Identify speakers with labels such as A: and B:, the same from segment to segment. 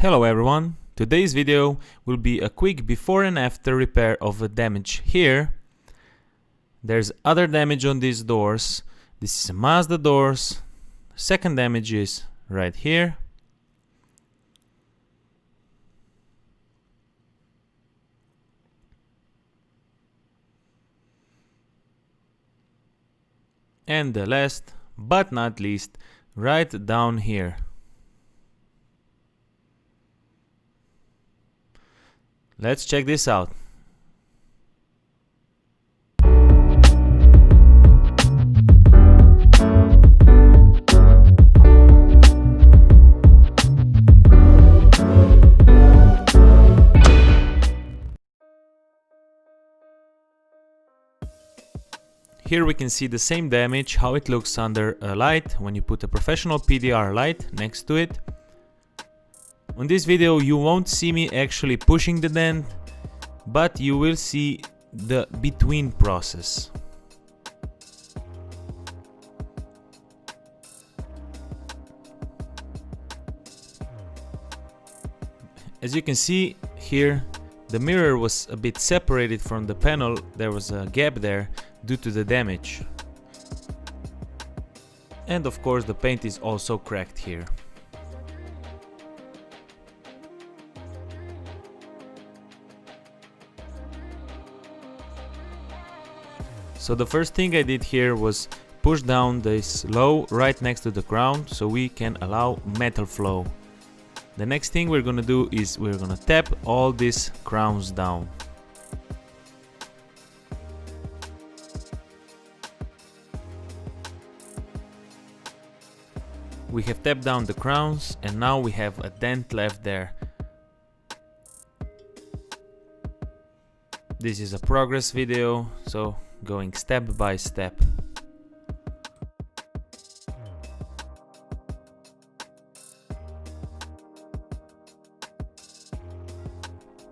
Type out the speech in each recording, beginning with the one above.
A: Hello everyone, today's video will be a quick before and after repair of a damage here. There's other damage on these doors. This is a Mazda doors. Second damage is right here. And the last but not least, right down here. Let's check this out. Here we can see the same damage, how it looks under a light when you put a professional PDR light next to it. On this video you won't see me actually pushing the dent, but you will see the between process. As you can see here, the mirror was a bit separated from the panel. There was a gap there due to the damage. And of course the paint is also cracked here. So the first thing I did here was push down this low right next to the crown so we can allow metal flow. The next thing we're gonna do is we're gonna tap all these crowns down. We have tapped down the crowns and now we have a dent left there. This is a progress video, so going step by step.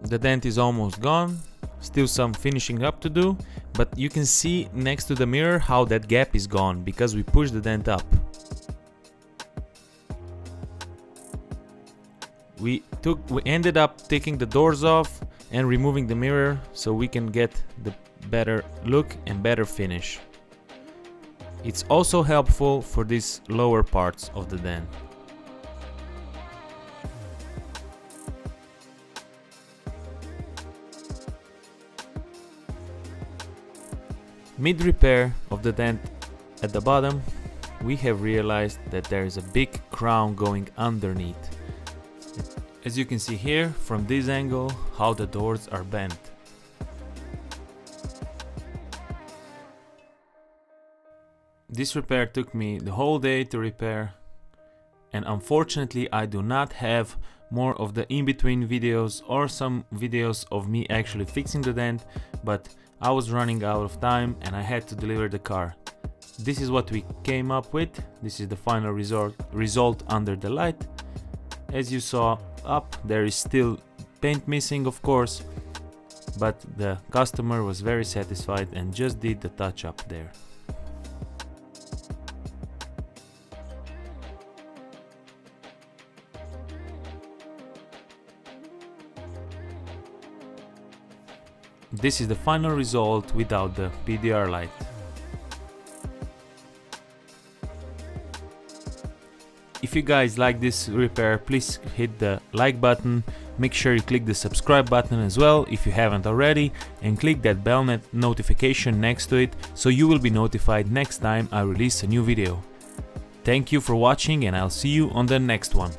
A: The dent is almost gone, still some finishing up to do, but you can see next to the mirror how that gap is gone because we pushed the dent up. We ended up taking the doors off and removing the mirror so we can get the better look and better finish. It's also helpful for these lower parts of the dent. Mid repair of the dent at the bottom, we have realized that there is a big crown going underneath. As you can see here from this angle how the doors are bent. This repair took me the whole day to repair, and unfortunately I do not have more of the in-between videos or some videos of me actually fixing the dent, but I was running out of time and I had to deliver the car. This is what we came up with. This is the final result under the light. As you saw up, there is still paint missing of course, but the customer was very satisfied and just did the touch up there. This is the final result without the PDR light. If you guys like this repair, please hit the like button, make sure you click the subscribe button as well if you haven't already, and click that bell notification next to it so you will be notified next time I release a new video. Thank you for watching and I'll see you on the next one.